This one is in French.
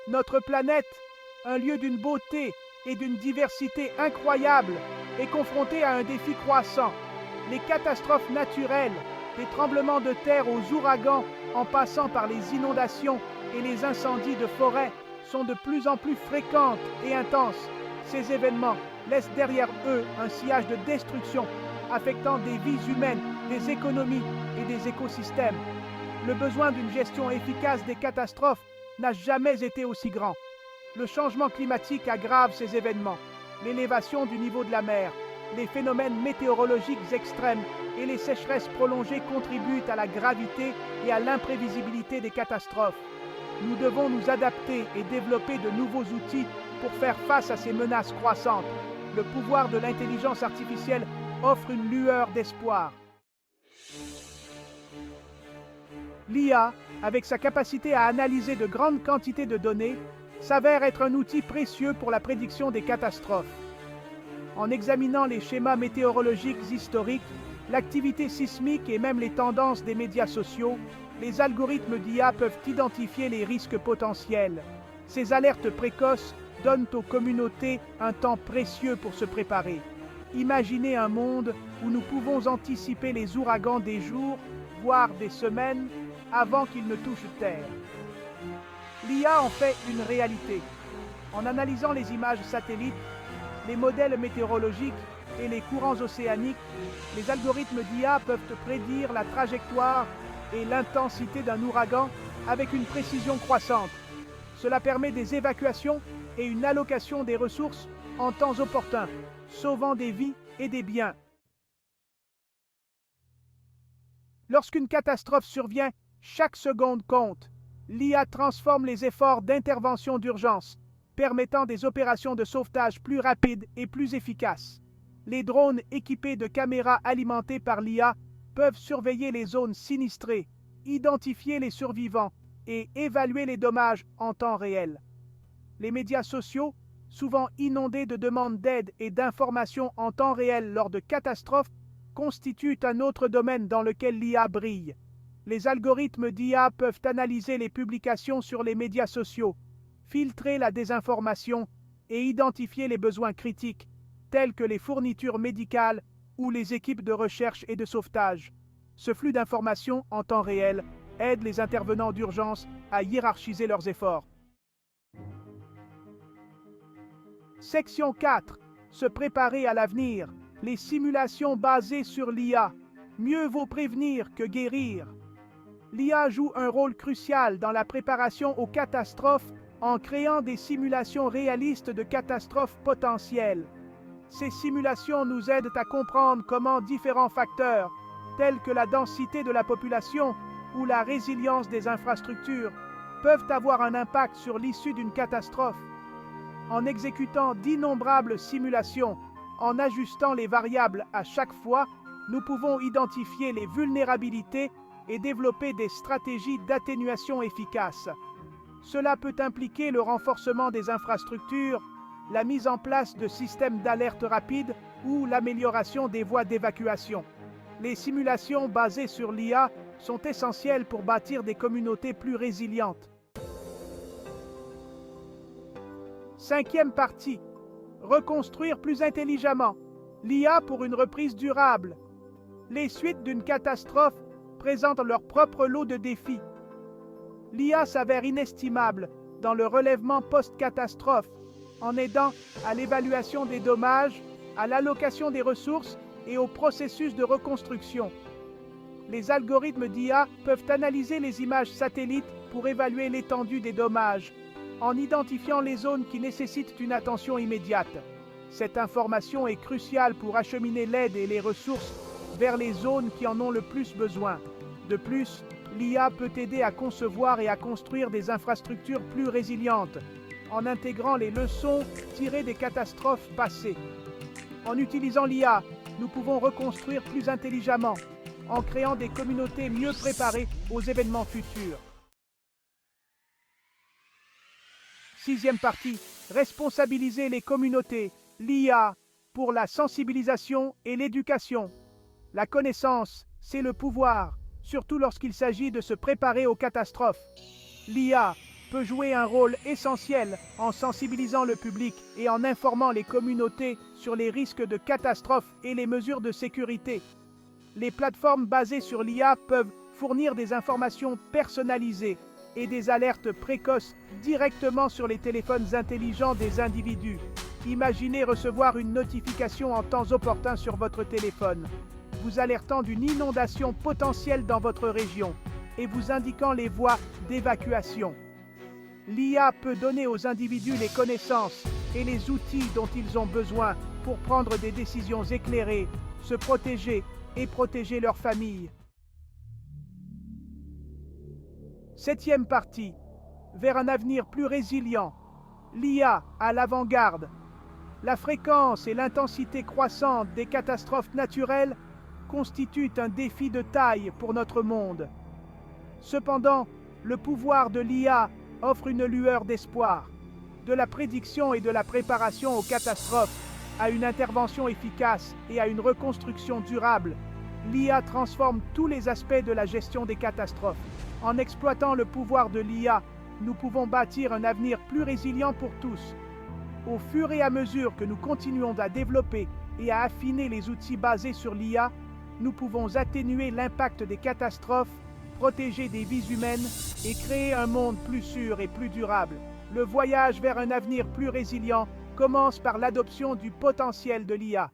Notre planète, un lieu d'une beauté et d'une diversité incroyable, est confrontée à un défi croissant. Les catastrophes naturelles, des tremblements de terre aux ouragans, en passant par les inondations et les incendies de forêt, sont de plus en plus fréquentes et intenses. Ces événements laissent derrière eux un sillage de destruction, affectant des vies humaines, des économies et des écosystèmes. Le besoin d'une gestion efficace des catastrophes n'a jamais été aussi grand. Le changement climatique aggrave ces événements. L'élévation du niveau de la mer, les phénomènes météorologiques extrêmes et les sécheresses prolongées contribuent à la gravité et à l'imprévisibilité des catastrophes. Nous devons nous adapter et développer de nouveaux outils pour faire face à ces menaces croissantes. Le pouvoir de l'intelligence artificielle offre une lueur d'espoir. L'IA, avec sa capacité à analyser de grandes quantités de données, s'avère être un outil précieux pour la prédiction des catastrophes. En examinant les schémas météorologiques historiques, l'activité sismique et même les tendances des médias sociaux, les algorithmes d'IA peuvent identifier les risques potentiels. Ces alertes précoces donnent aux communautés un temps précieux pour se préparer. Imaginez un monde où nous pouvons anticiper les ouragans des jours, voire des semaines, avant qu'ils ne touchent terre. L'IA en fait une réalité. En analysant les images satellites, les modèles météorologiques et les courants océaniques, les algorithmes d'IA peuvent prédire la trajectoire et l'intensité d'un ouragan avec une précision croissante. Cela permet des évacuations et une allocation des ressources en temps opportun, sauvant des vies et des biens. Lorsqu'une catastrophe survient, chaque seconde compte. L'IA transforme les efforts d'intervention d'urgence, permettant des opérations de sauvetage plus rapides et plus efficaces. Les drones équipés de caméras alimentées par l'IA peuvent surveiller les zones sinistrées, identifier les survivants et évaluer les dommages en temps réel. Les médias sociaux, souvent inondés de demandes d'aide et d'informations en temps réel lors de catastrophes, constituent un autre domaine dans lequel l'IA brille. Les algorithmes d'IA peuvent analyser les publications sur les médias sociaux, filtrer la désinformation et identifier les besoins critiques, tels que les fournitures médicales ou les équipes de recherche et de sauvetage. Ce flux d'informations en temps réel aide les intervenants d'urgence à hiérarchiser leurs efforts. Section 4. Se préparer à l'avenir. Les simulations basées sur l'IA. Mieux vaut prévenir que guérir. L'IA joue un rôle crucial dans la préparation aux catastrophes en créant des simulations réalistes de catastrophes potentielles. Ces simulations nous aident à comprendre comment différents facteurs, tels que la densité de la population ou la résilience des infrastructures, peuvent avoir un impact sur l'issue d'une catastrophe. En exécutant d'innombrables simulations, en ajustant les variables à chaque fois, nous pouvons identifier les vulnérabilités et développer des stratégies d'atténuation efficaces. Cela peut impliquer le renforcement des infrastructures, la mise en place de systèmes d'alerte rapide ou l'amélioration des voies d'évacuation. Les simulations basées sur l'IA sont essentielles pour bâtir des communautés plus résilientes. Cinquième partie. Reconstruire plus intelligemment. L'IA pour une reprise durable. Les suites d'une catastrophe présentent leur propre lot de défis. L'IA s'avère inestimable dans le relèvement post-catastrophe, en aidant à l'évaluation des dommages, à l'allocation des ressources et au processus de reconstruction. Les algorithmes d'IA peuvent analyser les images satellites pour évaluer l'étendue des dommages, en identifiant les zones qui nécessitent une attention immédiate. Cette information est cruciale pour acheminer l'aide et les ressources vers les zones qui en ont le plus besoin. De plus, l'IA peut aider à concevoir et à construire des infrastructures plus résilientes, en intégrant les leçons tirées des catastrophes passées. En utilisant l'IA, nous pouvons reconstruire plus intelligemment, en créant des communautés mieux préparées aux événements futurs. Sixième partie, responsabiliser les communautés, l'IA, pour la sensibilisation et l'éducation. La connaissance, c'est le pouvoir, surtout lorsqu'il s'agit de se préparer aux catastrophes. L'IA, peut jouer un rôle essentiel en sensibilisant le public et en informant les communautés sur les risques de catastrophes et les mesures de sécurité. Les plateformes basées sur l'IA peuvent fournir des informations personnalisées et des alertes précoces directement sur les téléphones intelligents des individus. Imaginez recevoir une notification en temps opportun sur votre téléphone, vous alertant d'une inondation potentielle dans votre région et vous indiquant les voies d'évacuation. L'IA peut donner aux individus les connaissances et les outils dont ils ont besoin pour prendre des décisions éclairées, se protéger et protéger leur famille. Septième partie. Vers un avenir plus résilient. L'IA à l'avant-garde. La fréquence et l'intensité croissante des catastrophes naturelles constituent un défi de taille pour notre monde. Cependant, le pouvoir de l'IA offre une lueur d'espoir. De la prédiction et de la préparation aux catastrophes à une intervention efficace et à une reconstruction durable, l'IA transforme tous les aspects de la gestion des catastrophes. En exploitant le pouvoir de l'IA, nous pouvons bâtir un avenir plus résilient pour tous. Au fur et à mesure que nous continuons à développer et à affiner les outils basés sur l'IA, nous pouvons atténuer l'impact des catastrophes, protéger des vies humaines et créer un monde plus sûr et plus durable. Le voyage vers un avenir plus résilient commence par l'adoption du potentiel de l'IA.